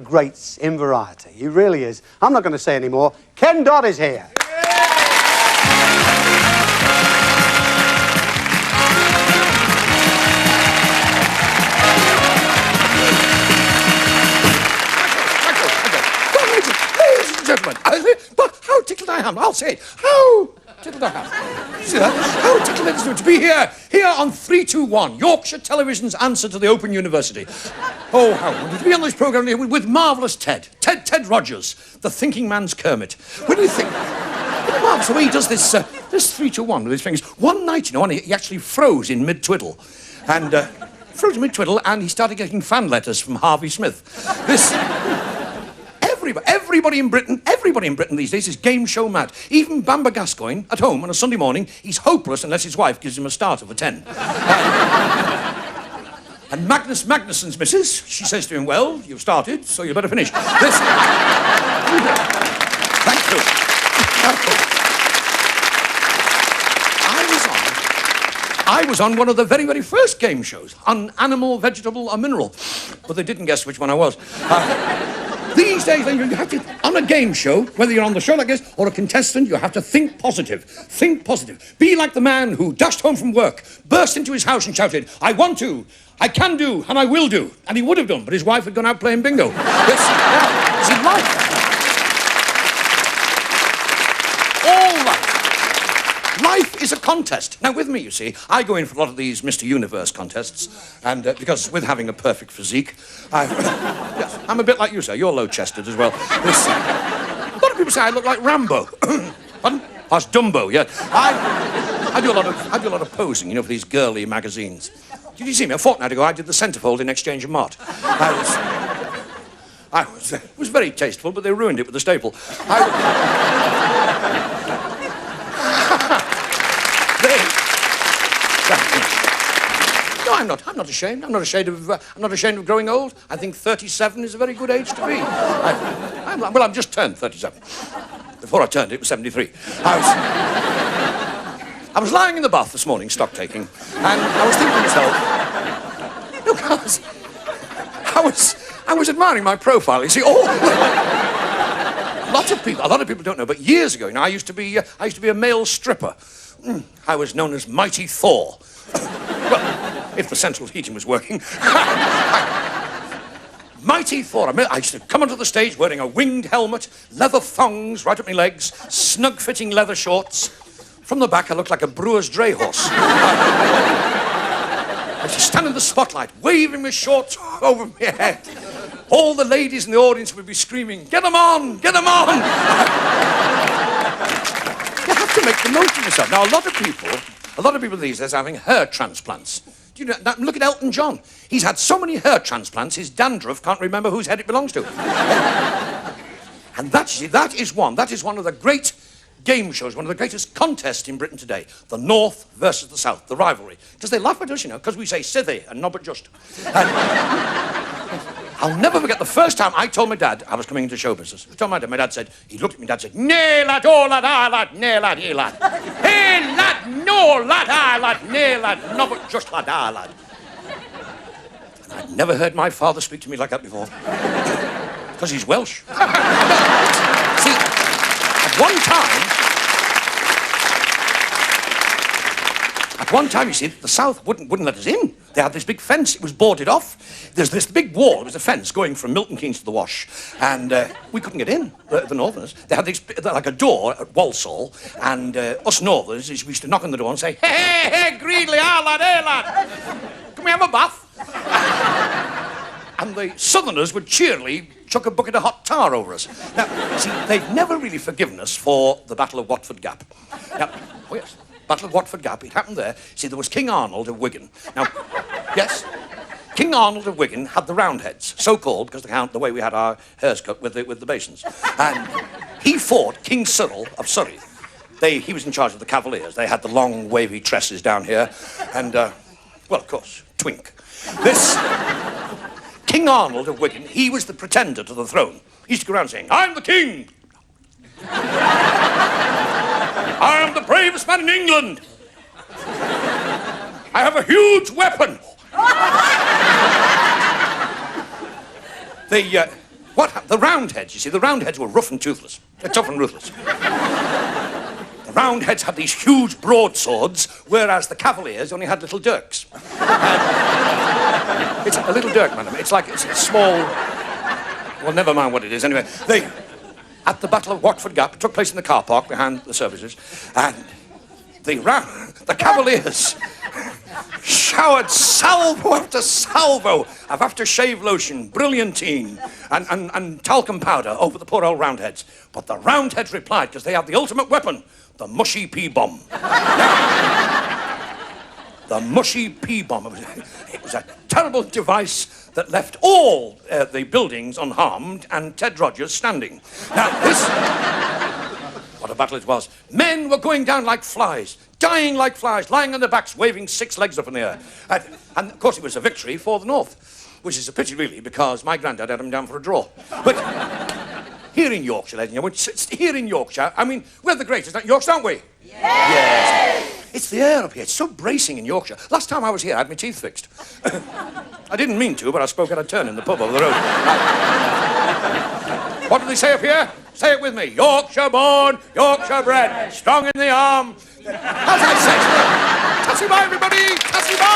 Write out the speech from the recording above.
Greats in variety. He really is. I'm not going to say any more. Kenn Dodd is here. Ladies and gentlemen, but how tickled I am, I'll say it. How tickled I am. See that? How tickled it is to be here on 321, Yorkshire Television's answer to the Open University. Oh, how wonderful to be on this programme with marvellous Ted Rogers, the thinking man's Kermit. When you think, marvellous the way he does this 321 with his fingers. One night, you know, he actually froze in mid-twiddle. And, froze in mid-twiddle, and he started getting fan letters from Harvey Smith. Everybody in Britain these days is game show mad. Even Bamba Gascoigne, at home on a Sunday morning, he's hopeless unless his wife gives him a starter for 10. And Magnus Magnusson's missus, she says to him, well, you've started, so you better finish. Thank you. I was on one of the very, very first game shows, on animal, vegetable, or mineral. But they didn't guess which one I was. These days, you have to, on a game show, whether you're on the show like this or a contestant, you have to think positive. Think positive. Be like the man who dashed home from work, burst into his house and shouted, I want to, I can do, and I will do. And he would have done, but his wife had gone out playing bingo. This is life. All life. Life is a contest. Now, with me, you see, I go in for a lot of these Mr. Universe contests, and because with having a perfect physique, yes, I'm a bit like you, sir. You're low-chested as well. A lot of people say I look like Rambo. Pardon? That's Dumbo, yeah. I do a lot of posing, you know, for these girly magazines. Did you see me? A fortnight ago, I did the centrefold in Exchange and Mart. It was very tasteful, but they ruined it with the staple. No, I'm not ashamed. I'm not ashamed of growing old. I think 37 is a very good age to be. I'm just turned 37. Before I turned, it was 73. I was lying in the bath this morning, stock taking, and I was thinking to myself, I was admiring my profile. You see, a lot of people don't know, but years ago, you know, I used to be a male stripper. I was known as Mighty Thor. Well, if the central heating was working. Mighty Thor. I used to come onto the stage wearing a winged helmet, leather thongs right up my legs, snug-fitting leather shorts. From the back, I looked like a brewer's dray horse. I used to stand in the spotlight, waving my shorts over my head. All the ladies in the audience would be screaming, get them on, get them on! You have to make the most of yourself. Now, a lot of people these days are having hair transplants. Do you know, look at Elton John. He's had so many hair transplants, his dandruff can't remember whose head it belongs to. And that is one of the great game shows, one of the greatest contests in Britain today. The North versus the South, the rivalry. Because they laugh at us, you know, because we say sithy and not but just. I'll never forget the first time I told my dad I was coming into show business. I told my dad said, he looked at me, Dad said, nay lad, oh lad, ah lad, nay lad, hey lad. Hey lad, no lad, ah lad, nay lad, no but just lad, ah lad. And I'd never heard my father speak to me like that before. Because he's Welsh. See, at one time, you see, the South wouldn't let us in. They had this big fence. It was boarded off. There's this big wall. It was a fence going from Milton Keynes to the Wash. And we couldn't get in, the Northerners. They had this, like a door at Walsall. And us Northerners, we used to knock on the door and say, hey, Greedley, ah, lad, hey, lad. Can we have a bath? And the Southerners would cheerily chuck a bucket of hot tar over us. Now, see, they've never really forgiven us for the Battle of Watford Gap. Now, oh yes. Battle of Watford Gap, it happened there. See, there was King Arnold of Wigan. Now, yes, King Arnold of Wigan had the Roundheads, so called because the way we had our hairs cut with the basins. And he fought King Cyril of Surrey. He was in charge of the Cavaliers. They had the long, wavy tresses down here. And, well, of course, twink. This King Arnold of Wigan, he was the pretender to the throne. He used to go around saying, I'm the king. I am the bravest man in England. I have a huge weapon. The Roundheads, you see, the Roundheads were rough and toothless. They're tough and ruthless. The Roundheads had these huge broadswords, whereas the Cavaliers only had little dirks. It's a little dirk, madam. It's a small... Well, never mind what it is. Anyway, at the Battle of Watford Gap, it took place in the car park behind the services, and the Cavaliers showered salvo after salvo of aftershave lotion, brilliantine, and talcum powder over the poor old Roundheads. But the Roundheads replied, because they had the ultimate weapon, the mushy pea bomb. The mushy pea bomb. It was a terrible device that left all the buildings unharmed and Ted Rogers standing. Now, what a battle it was. Men were going down like flies, dying like flies, lying on their backs, waving 6 legs up in the air. And, of course, it was a victory for the North, which is a pity, really, because my granddad had him down for a draw. But here in Yorkshire, ladies and gentlemen, here in Yorkshire, I mean, we're the greatest, Yorkshire, aren't we? Yes. It's the air up here. It's so bracing in Yorkshire. Last time I was here, I had my teeth fixed. I didn't mean to, but I spoke out of turn in the pub over the road. What do they say up here? Say it with me. Yorkshire born, Yorkshire bred, strong in the arm. As I said to them, Tassie bye, everybody! Tassie bye!